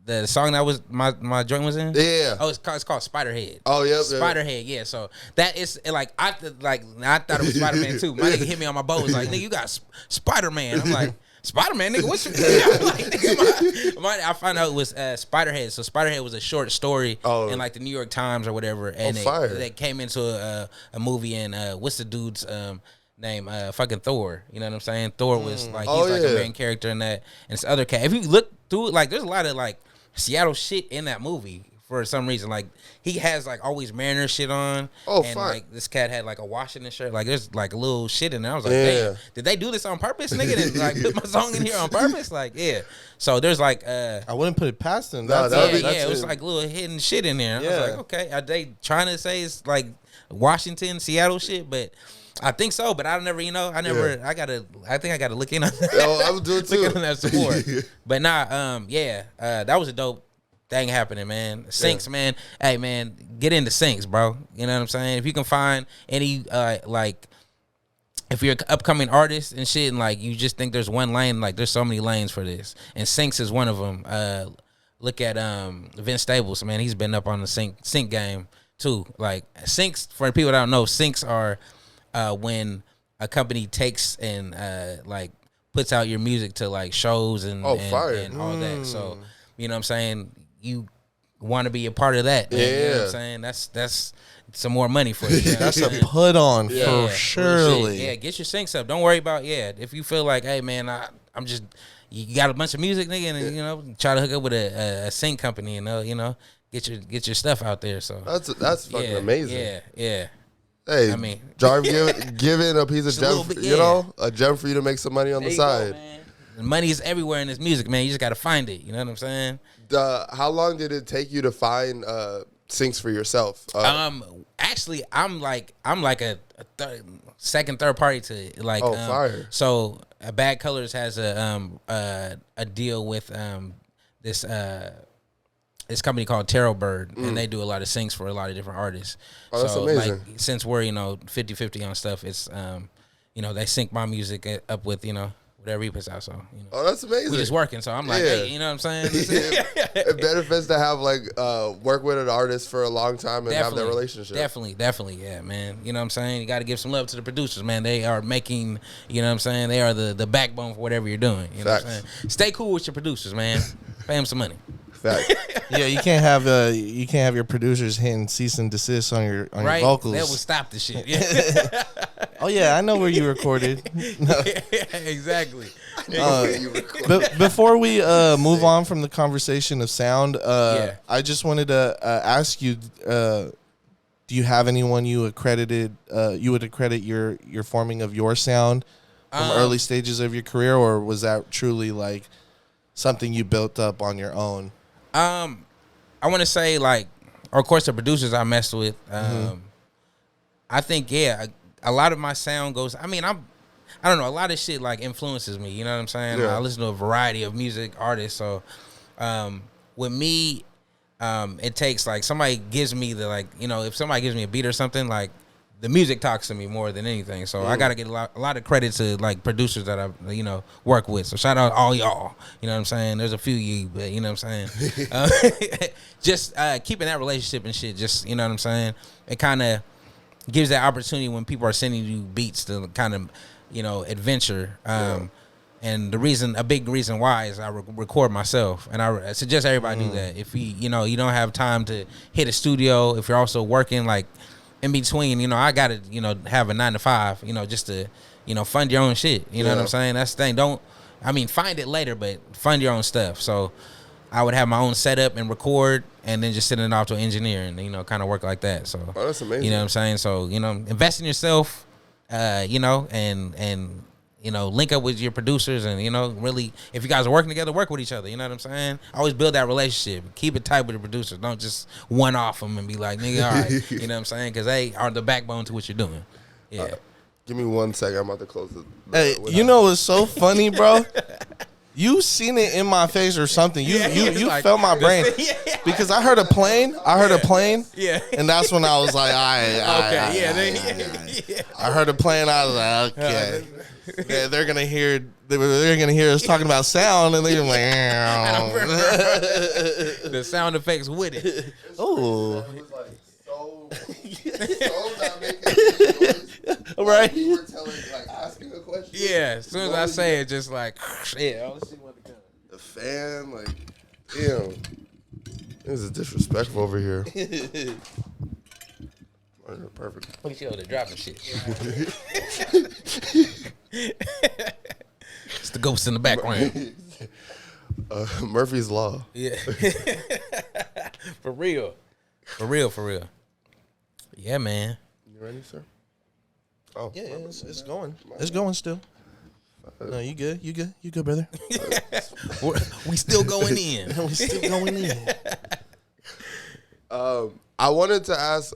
the song that was my joint was in? Yeah. Oh, it's called Spiderhead. Oh yeah. Spiderhead. Yeah. So that is like I thought it was Spider-Man too. My nigga hit me on my boat. Was like, nigga, you got Spider-Man. I'm like, Spider-Man, nigga, what's your name? Like, nigga, I found out it was Spiderhead. So Spiderhead was a short story in like the New York Times or whatever, and they came into a movie. And what's the dude's name? Fucking Thor. You know what I'm saying? Thor was like he's like a main character in that, and it's other cat. If you look through it, like there's a lot of like Seattle shit in that movie for some reason. Like he has like always Mariner shit on. Oh, and like this cat had like a Washington shirt. Like there's like a little shit in there. I was like, damn, did they do this on purpose, nigga? And like put my song in here on purpose? Like, yeah. So there's like I wouldn't put it past them. It was like little hidden shit in there. I was like, okay, are they trying to say it's like Washington, Seattle shit? But I think so, but I never, I think I gotta look in on that. I would do it too. Look in on that some more. But that was a dope thing happening, man. Syncs, man. Hey, man, get into syncs, bro. You know what I'm saying? If you can find any, like, if you're an upcoming artist and shit, and like you just think there's one lane, like there's so many lanes for this, and syncs is one of them. Look at Vince Staples, man. He's been up on the sync game too. Like syncs, for people that don't know, syncs are when a company takes and like puts out your music to like shows and all that. So you know what I'm saying, you want to be a part of that. You know what I'm saying? That's some more money for you. You know that's a put on for surely. Yeah, get your syncs up. Don't worry about if you feel like, hey man, I'm just, you got a bunch of music, nigga, and try to hook up with a sync company, get your stuff out there. So that's fucking amazing. Yeah. Hey, I mean, Jarv giving a piece of gem, a gem for you to make some money on the side. The money is everywhere in this music, man. You just got to find it. You know what I'm saying? How long did it take you to find syncs for yourself? Actually, I'm like a third party to it. Like, fire. So, Bad Colors has a deal with this company called Tarot Bird, and they do a lot of syncs for a lot of different artists. Oh, that's amazing. Like, since we're 50-50 on stuff, it's they sync my music up with whatever he puts out. So oh, that's amazing. We just working. So I'm like, hey, you know what I'm saying? It benefits to have like work with an artist for a long time and have that relationship. Definitely, yeah, man. You know what I'm saying? You got to give some love to the producers, man. They are making, you know what I'm saying? They are the backbone for whatever you're doing. You know what I'm saying? Stay cool with your producers, man. Pay them some money. Yeah, you can't have your producers hitting cease and desist on your vocals. That would stop the shit. Yeah. Oh yeah, I know where you recorded. Exactly. But before we move on from the conversation of sound, I just wanted to ask you: do you have anyone you would accredit your forming of your sound from early stages of your career, or was that truly like something you built up on your own? I want to say of course the producers I messed with. I think a lot of my sound goes. I mean, I don't know. A lot of shit influences me. You know what I'm saying? I listen to a variety of music artists. So with me, it takes somebody gives me the if somebody gives me a beat or something the music talks to me more than anything. So I gotta get a lot of credit to like producers that I work with. So shout out all y'all. You know what I'm saying? There's a few you, but you know what I'm saying. Just keeping that relationship and shit. Just you know what I'm saying. It kind of gives that opportunity when people are sending you beats to kind of adventure. And a big reason why is I record myself, and I suggest everybody do that. If you don't have time to hit a studio, if you're also working like in between, I gotta have a 9 to 5, just to fund your own shit. You know what I'm saying? That's the thing. Find it later, but fund your own stuff. So I would have my own setup and record, and then just send it off to an engineer, and kind of work like that. So that's amazing. You know what I'm saying? So invest in yourself, and link up with your producers, and really, if you guys are working together, work with each other. You know what I'm saying? Always build that relationship. Keep it tight with the producers. Don't just one off them and be like, nigga, all right. You know what I'm saying? Because they are the backbone to what you're doing. Yeah. Give me 1 second. I'm about to close the. Hey, what's so funny, bro? You seen it in my face or something. You like, felt my brain because I heard a plane. Yeah. And that's when I was like, I heard a plane. I was like, okay. They're gonna hear us talking about sound, and they're like, the sound effects with it. Oh, it was like so not making noise. Right. You were asking a question. Yeah, as soon as I say it, just like, yeah, let's see what comes. The fan, damn, this is disrespectful over here. Perfect. Look at you over there dropping shit. It's the ghost in the background. Murphy's Law. Yeah. For real. Yeah, man. You ready, sir? Oh, yeah, it's going. It's going still. No, you good, brother. We still going in. We still going in. I wanted to ask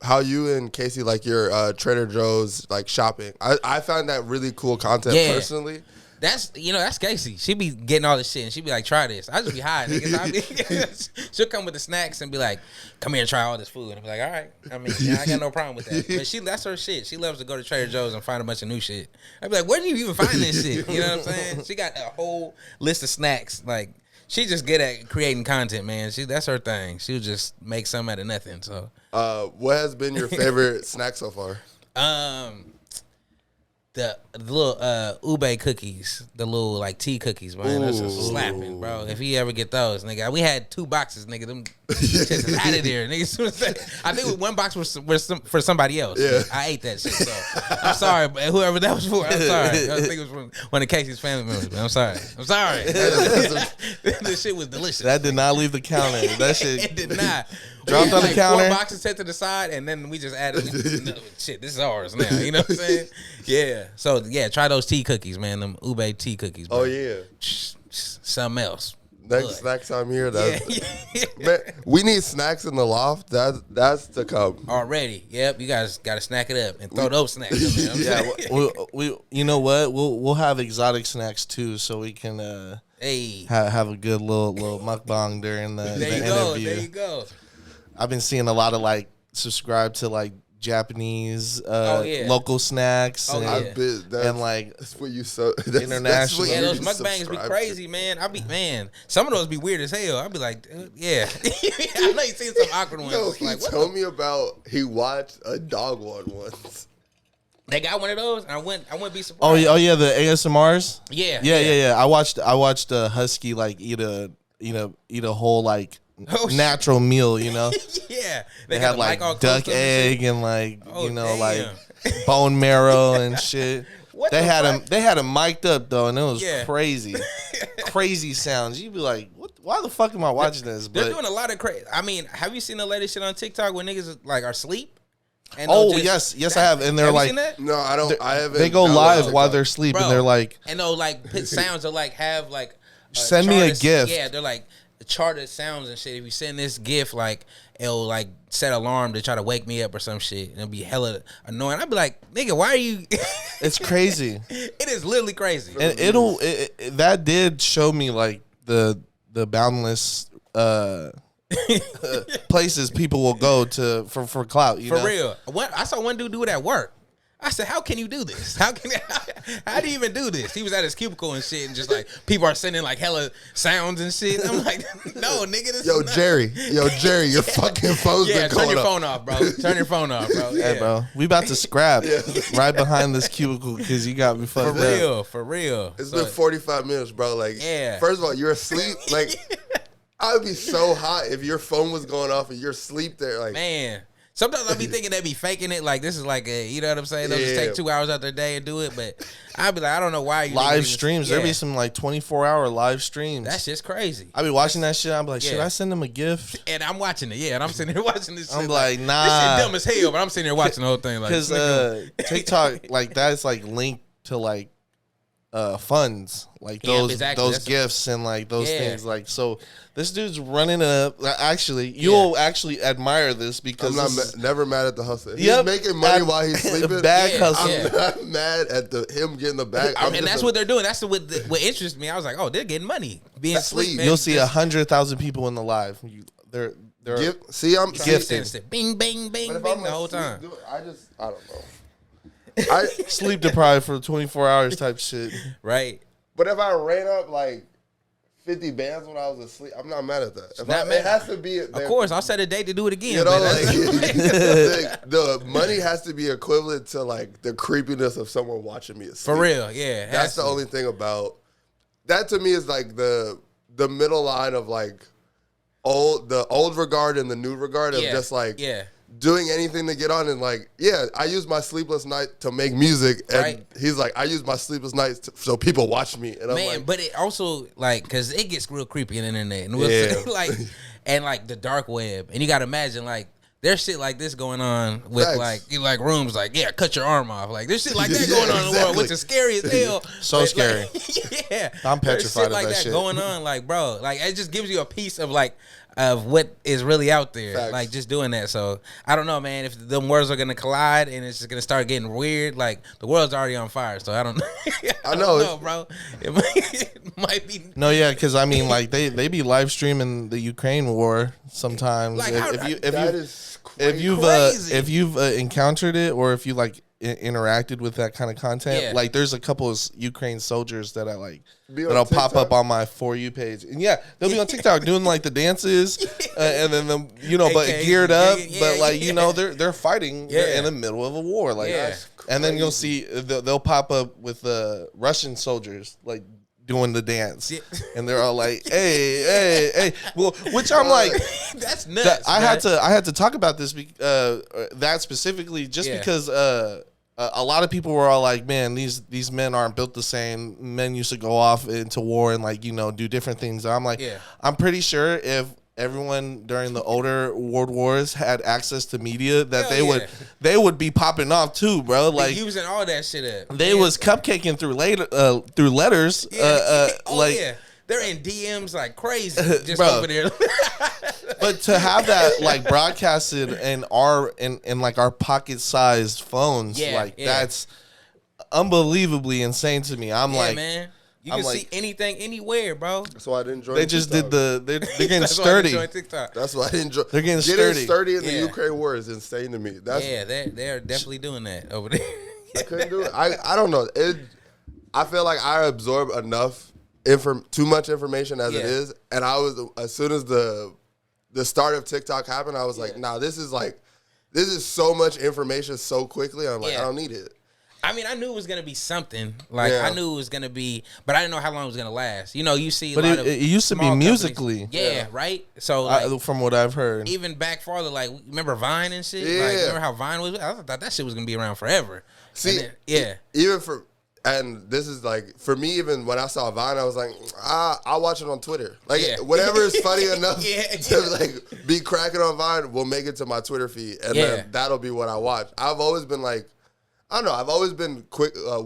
how you and Casey like your Trader Joe's shopping. I found that really cool content personally. That's Casey. She be getting all this shit and she be like, try this. I just be high, niggas. She'll come with the snacks and be like, come here and try all this food. And I be like, all right. I got no problem with that. But that's her shit. She loves to go to Trader Joe's and find a bunch of new shit. I be like, where do you even find this shit? You know what I'm saying? She got a whole list of snacks. She just good at creating content, man. That's her thing. She'll just make something out of nothing. So, what has been your favorite snack so far? The little ube cookies, the little tea cookies, man. Those are slapping, bro. If you ever get those, nigga, we had 2 boxes, nigga. Them shit is out of there, nigga. I think 1 box was for somebody else. Yeah. I ate that shit. So I'm sorry, but whoever that was for, I'm sorry. I think it was from one of Casey's family members. But I'm sorry. This shit was delicious. That did not leave the counter. That shit. It did not. Dropped on the counter. 4 boxes set to the side, and then we just added shit. This is ours now. You know what I'm saying? Yeah. So try those tea cookies, man. Them ube tea cookies. Bro. Oh yeah. Something else. Next snack time here. Man, we need snacks in the loft. That's to come already. Yep. You guys got to snack it up and throw those snacks in there. we you know what? We'll have exotic snacks too, so we can have a good little mukbang during the interview. There you go. I've been seeing a lot of subscribe to Japanese local snacks. Oh, and, that's what you so international. Yeah, those mukbangs be crazy, man. Some of those be weird as hell. I'll be like, yeah. I know you seen some awkward ones. No, he told me about he watched a dog one once. They got one of those, and I wouldn't be surprised. Oh yeah, the ASMRs. Yeah. I watched a husky eat a whole natural meal, Yeah, they had duck egg and bone marrow and shit. They had him mic'd up though, and it was crazy, crazy sounds. You'd be like, "What? Why the fuck am I watching this?" They're doing a lot of crazy. Have you seen the latest shit on TikTok where niggas are asleep? And yes, I have. And they're no, I don't. I haven't. They go live while they're asleep, and they're and they'll put sounds or have send me a gift. Yeah, they're charted sounds and shit. If you send this gift, it'll set alarm to try to wake me up or some shit. And it'll be hella annoying. I'd be like, nigga, why are you? It's crazy. It is literally crazy. And that did show me the boundless places people will go to for clout. For real. I saw one dude do it at work. I said, how can you do this? How do you even do this? He was at his cubicle and shit, and just like people are sending like hella sounds and shit. I'm like, no, nigga, this is Jerry, your fucking phone's been turn going your up. phone off, bro. Turn your phone off, bro. Hey, bro, we about to scrap right behind this cubicle because you got me fucked up. For real. It's been 45 minutes, bro. Like, first of all, you're asleep. Like, I would be so hot if your phone was going off and you're asleep there. Like, man. Sometimes I be thinking they be faking it. Like, this is like a, you know what I'm saying? They'll just take 2 hours out their day and do it. But I be like, I don't know why you live streams. There be some like 24-hour live streams. That's just crazy. I be watching that shit. I'm like, should I send them a gift? And I'm watching it. Yeah, and I'm sitting here watching this shit. I'm like, nah. This shit dumb as hell, but I'm sitting here watching the whole thing. Like, because TikTok, like that's like linked to like funds, like those gifts and like those things. Like, so this dude's running up. Actually, you'll actually admire this because I'm never mad at the hustle. He's making money while he's sleeping. Bag hustle. I'm not mad at him getting the bag. And that's what they're doing. That's what interests me. I was like, oh, they're getting money being asleep. You'll see 100,000 people in the live. They're I'm gifted. Bing, bing, bing, bing the whole time. I don't know. I sleep deprived for 24 hours type shit. Right. But if I ran up like 50 bands when I was asleep, I'm not mad at that. It has to be. Of course, I'll set a date to do it again. You know, like, the money has to be equivalent to like the creepiness of someone watching me asleep. For real, yeah. That's the only thing about that to me is like the middle line of like the old regard and the new regard of just like doing anything to get on and like, I use my sleepless night to make music. And he's like, I use my sleepless nights so people watch me. And I'm like, but it also like, cause it gets real creepy on the internet. And we'll say, like, and like the dark web. And you got to imagine like, there's shit like this going on with like rooms like, cut your arm off. Like there's shit like that going on in the world, which is scary as hell. So scary. I'm petrified of like that shit. Going on, like, bro, like it just gives you a piece of like, of what is really out there, like just doing that. So I don't know, man, if them worlds are gonna collide and it's just gonna start getting weird. Like the world's already on fire, so I don't know. I don't know, bro. It might be. No, yeah, because I mean, like they be live streaming the Ukraine war sometimes. Like, if you've encountered it or if you like interacted with that kind of content, like there's a couple of Ukraine soldiers that I like that'll pop up on my For You page, and they'll be on TikTok doing like the dances, and then but geared up, but like they're fighting in the middle of a war, like, and then you'll see they'll pop up with Russian soldiers like doing the dance, and they're all like, hey, well, which I'm like, that's nuts. I had to talk about this that specifically just because a lot of people were all like, man, these men aren't built the same. Men used to go off into war and like do different things. And I'm like, I'm pretty sure if everyone during the older world wars had access to media, that they would be popping off too, bro. Like using all that shit up. They was cupcaking through letters. They're in DMs like crazy just bro. over there. But to have that like broadcasted in our pocket-sized phones, that's unbelievably insane to me. I'm like, man. You can see anything anywhere, bro. That's why I didn't join. They just did they're getting sturdy. That's why I didn't join. They're getting sturdy in the Ukraine war is insane to me. They're definitely doing that over there. I couldn't do it. I don't know. I feel like I absorb enough too much information as it is, and I was as soon as the start of TikTok happened, I was like, nah, this is so much information so quickly. I'm like, I don't need it. I mean, I knew it was gonna be something. Like I knew it was gonna be, but I didn't know how long it was gonna last. You see, but it used to be musically, right. So like, from what I've heard, even back farther, like remember Vine and shit. Like, remember how Vine was? I thought that shit was gonna be around forever. See, even for. And this is like, for me, even when I saw Vine, I was like, I'll watch it on Twitter. Like, whatever is funny enough to like be cracking on Vine will make it to my Twitter feed. And then that'll be what I watch. I've always been like, I don't know, I've always been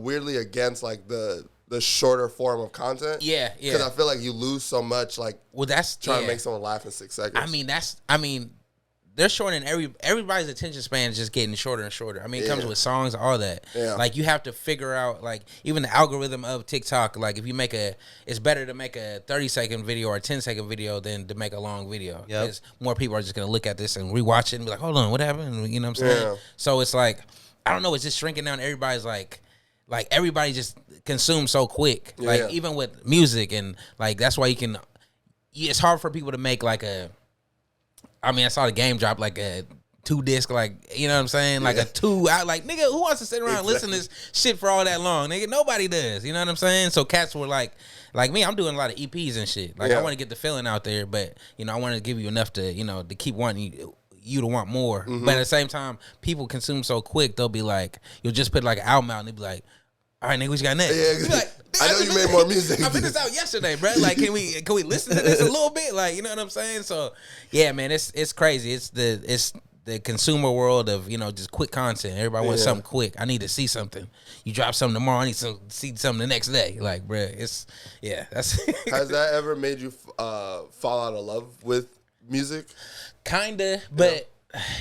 weirdly against like the shorter form of content. Because I feel like you lose so much, like, that's trying to make someone laugh in 6 seconds. I mean, they're shortening everybody's attention span is just getting shorter and shorter. I mean, it comes with songs, all that. Yeah. Like, you have to figure out, like, even the algorithm of TikTok, like, if you make it's better to make a 30-second video or a 10-second video than to make a long video. Because more people are just going to look at this and rewatch it and be like, hold on, what happened? You know what I'm saying? Yeah. So it's like, I don't know, it's just shrinking down. Everybody's like everybody just consumes so quick. Yeah. Like, even with music, and, like, that's why it's hard for people to make, like, I saw the game drop, like, a 2-disc, like, you know what I'm saying? Like, a 2 out, like, nigga, who wants to sit around and listen to this shit for all that long? Nigga, nobody does. You know what I'm saying? So cats were like me, I'm doing a lot of EPs and shit. Like, I want to get the feeling out there, but, you know, I want to give you enough to, you know, to keep wanting you to want more. Mm-hmm. But at the same time, people consume so quick, they'll be like, you'll just put, like, an album out, and they'll be like, all right, nigga, what you got next? Yeah, like, I know you made more music. I put this out yesterday, bro. Like, can we listen to this a little bit? Like, you know what I'm saying? So, yeah, man, it's crazy. It's the consumer world of, you know, just quick content. Everybody wants something quick. I need to see something. You drop something tomorrow, I need to see something the next day. Like, bro, that's. Has that ever made you fall out of love with music? Kinda, but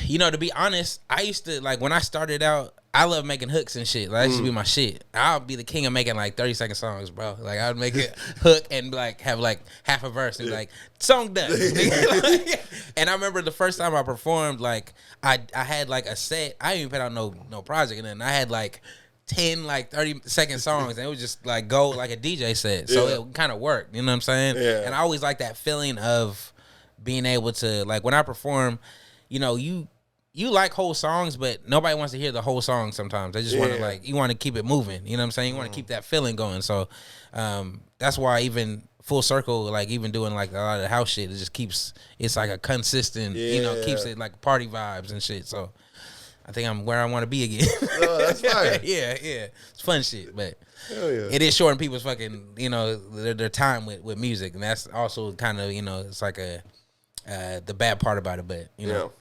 you know, to be honest, I used to, like, when I started out, I love making hooks and shit. Like, that used to be my shit. I'll be the king of making, like, 30-second songs, bro. Like, I would make a hook and, like, have, like, half a verse and be like, song done. And I remember the first time I performed, like, I had, like, a set. I didn't even put out no project, and then I had, like, 10, like, 30-second songs, and it was just, like, go like a DJ set. So it kind of worked, you know what I'm saying? Yeah. And I always like that feeling of being able to, like, when I perform, you know, you like whole songs, but nobody wants to hear the whole song sometimes. They just want to, like, you want to keep it moving. You know what I'm saying? You want to keep that feeling going. So that's why even full circle, like, even doing, like, a lot of the house shit, it just keeps, it's like a consistent, you know, keeps it like party vibes and shit. So I think I'm where I want to be again. No, that's fine. yeah. It's fun shit, but hell yeah. It is shorting people's fucking, you know, their time with music. And that's also kind of, you know, it's like the bad part about it, but, you know.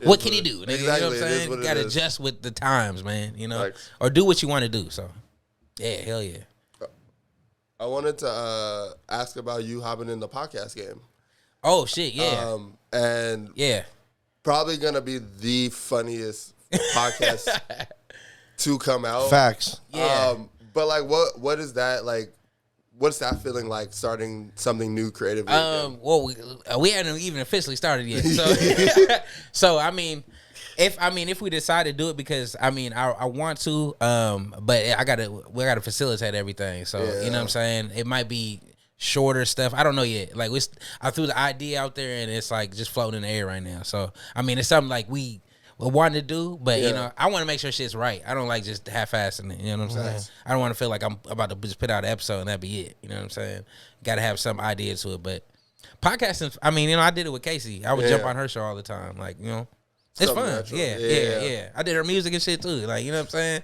What can you do? Nigga? Exactly. You know what I'm saying? You gotta adjust with the times, man. You know, like, or do what you want to do. So, yeah, hell yeah. I wanted to ask about you hopping in the podcast game. Oh shit, yeah. And probably gonna be the funniest podcast to come out. Facts. Yeah. But like, what is that like? What's that feeling like, starting something new creatively? Well, we hadn't even officially started yet. So, so I mean, if we decide to do it, because I want to, but we gotta facilitate everything. So you know what I'm saying? It might be shorter stuff. I don't know yet. Like, I threw the idea out there, and it's like just floating in the air right now. So I mean, it's something like we wanting to do, but you know, I want to make sure shit's right. I don't like just half-assing it. You know what I'm saying? I don't want to feel like I'm about to just put out an episode and that be it. You know what I'm saying? Got to have some idea to it. But podcasting, I mean, you know, I did it with Casey. I would jump on her show all the time. Like, you know, it's something fun. Natural. Yeah. I did her music and shit too. Like, you know what I'm saying?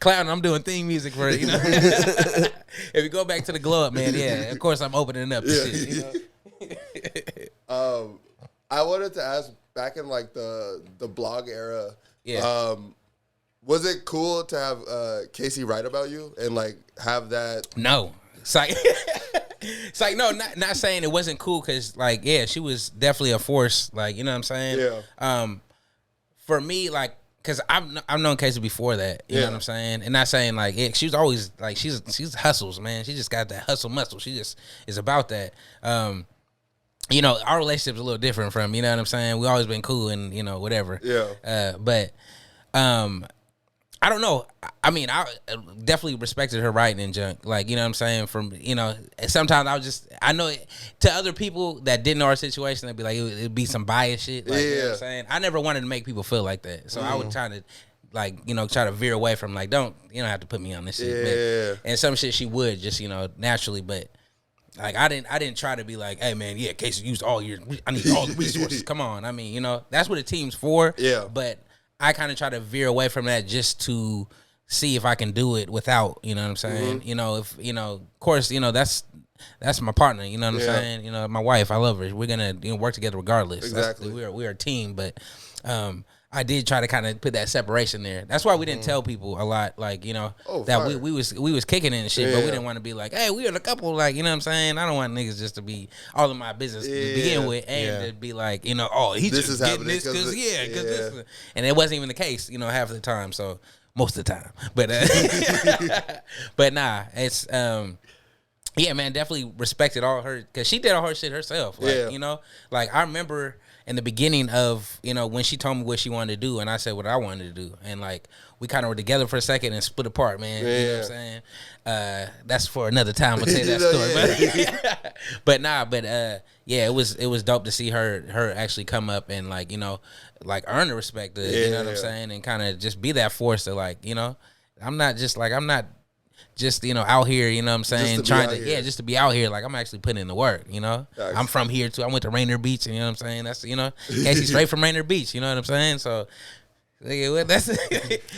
Clown, I'm doing theme music for her. You know. If you go back to the glow up, man, of course I'm opening up to shit. You know? I wanted to ask. Back in like the blog era, was it cool to have Casey write about you and like have that? No, it's like no, not saying it wasn't cool, because like she was definitely a force. Like, you know what I'm saying? Yeah. For me, like, because I've known Casey before that. You know what I'm saying? And not saying like she was always like she's hustles, man. She just got that hustle muscle. She just is about that. You know, our relationship's a little different from, you know what I'm saying? We always been cool and, you know, whatever. Yeah. But I don't know. I mean, I definitely respected her writing and junk. Like, you know what I'm saying? From, you know, sometimes I know to other people that didn't know our situation, they'd be like, it'd be some bias shit. Like, you know what I'm saying? I never wanted to make people feel like that. So I would try to, like, you know, try to veer away from, like, you don't have to put me on this shit. Yeah. But, and some shit she would just, you know, naturally, but. Like, I didn't try to be like, hey man, Casey used I need all the resources. Come on. I mean, you know, that's what a team's for. Yeah. But I kind of try to veer away from that just to see if I can do it without, you know what I'm saying? Mm-hmm. You know, if, you know, of course, you know, that's my partner, you know what I'm saying? You know, my wife, I love her. We're gonna, you know, work together regardless. Exactly. We're a team, but I did try to kind of put that separation there. That's why we didn't tell people a lot, like, you know, that we was kicking it and shit, but we didn't want to be like, hey, we are the couple, like, you know what I'm saying? I don't want niggas just to be all of my business to begin with, and to be like, you know, oh, he this just getting this because this, and it wasn't even the case, you know, half of the time. So most of the time, but but nah, it's yeah, man, definitely respected all her because she did all her shit herself, like, you know, like I remember. In the beginning of, you know, when she told me what she wanted to do and I said what I wanted to do. And, like, we kind of were together for a second and split apart, man. Yeah. You know what I'm saying? That's for another time. I'll tell you that story. But yeah, it was dope to see her actually come up and, like, you know, like, earn the respect, you know what I'm saying? And kind of just be that force to, like, you know, I'm not just, you know, out here, you know what I'm saying, just to be out here, like, I'm actually putting in the work, you know. Nice. I'm from here, too. I went to Rainier Beach, you know what I'm saying? That's, you know, Casey straight from Rainier Beach, you know what I'm saying? So, that's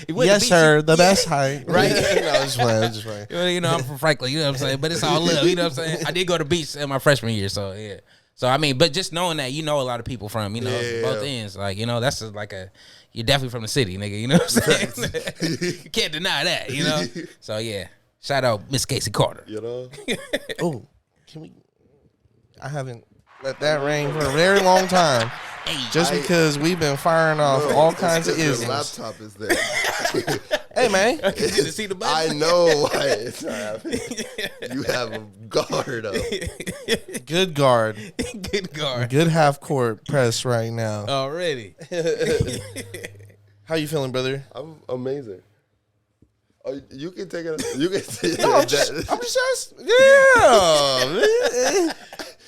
yes, sir, the best height. Right? No, just playing. You know, I'm from Franklin, you know what I'm saying? But it's all love, you know what I'm saying? I did go to beach in my freshman year, so, yeah. So, I mean, but just knowing that, you know, a lot of people from, you know, both ends, like, you know, that's like you're definitely from the city, nigga, you know what I'm saying? You can't deny that, you know? So, yeah. Shout out Miss Casey Carter. You know? Oh, I haven't let that ring for a very long time. Just because we've been firing off all kinds of isms. Your laptop is there. Hey, man. You see the button? I know why it's not happening. You have a guard up. Good guard. Good guard. Good half court press right now. Already. How you feeling, brother? I'm amazing. Oh, you can take it. You can take no, I'm just yeah.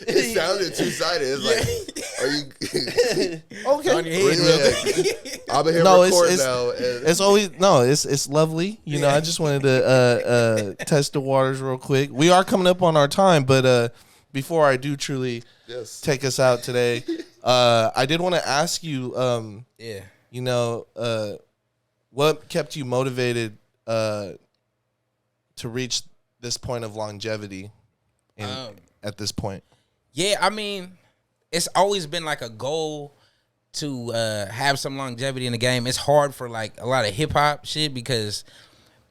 It sounded two-sided. It's like, are you okay? On your head, real I've been here recording now. It's always it's lovely. You know, I just wanted to test the waters real quick. We are coming up on our time, but before I do truly take us out today, I did want to ask you, you know, what kept you motivated to reach this point of longevity at this point? Yeah, I mean, it's always been like a goal to have some longevity in the game. It's hard for like a lot of hip hop shit because,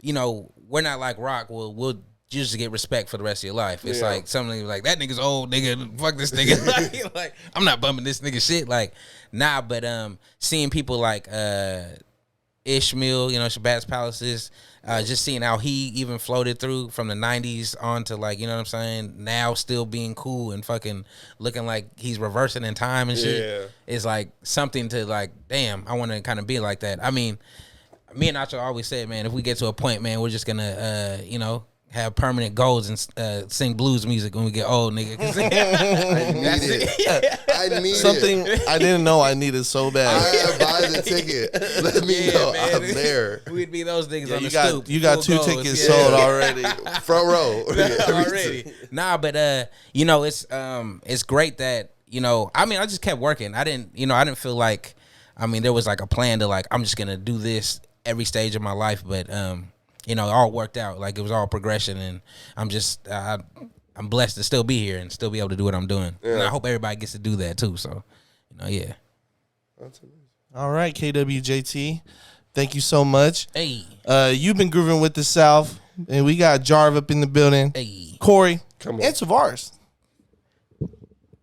you know, we're not like rock. We'll just get respect for the rest of your life. It's like something like that nigga's old, nigga. Fuck this nigga. like I'm not bumping this nigga shit. Like nah, but seeing people like Ishmael, you know, Shabazz Palaces, just seeing how he even floated through from the 90s on to, like, you know what I'm saying, now still being cool and fucking looking like he's reversing in time and shit is like something to like, damn, I want to kind of be like that. I mean, me and Nacho always said, man, if we get to a point, man, we're just gonna, you know, have permanent goals and sing blues music when we get old, nigga. I need something I didn't know I needed so bad. I buy the ticket. Let me know, man. I'm there. We'd be those niggas on the stoop. You got two tickets sold already. Front row. Already. Nah, but you know, it's great that, you know, I mean, I just kept working. I didn't feel like, I mean, there was like a plan to like, I'm just gonna do this every stage of my life, but you know, it all worked out. Like, it was all progression, and I'm just, I'm blessed to still be here and still be able to do what I'm doing. Yeah. And I hope everybody gets to do that, too. So, you know, yeah. That's amazing. All right, KWJT. Thank you so much. Hey. You've been grooving with the South, and we got Jarv up in the building. Hey. Corey. Come on. And Tavares.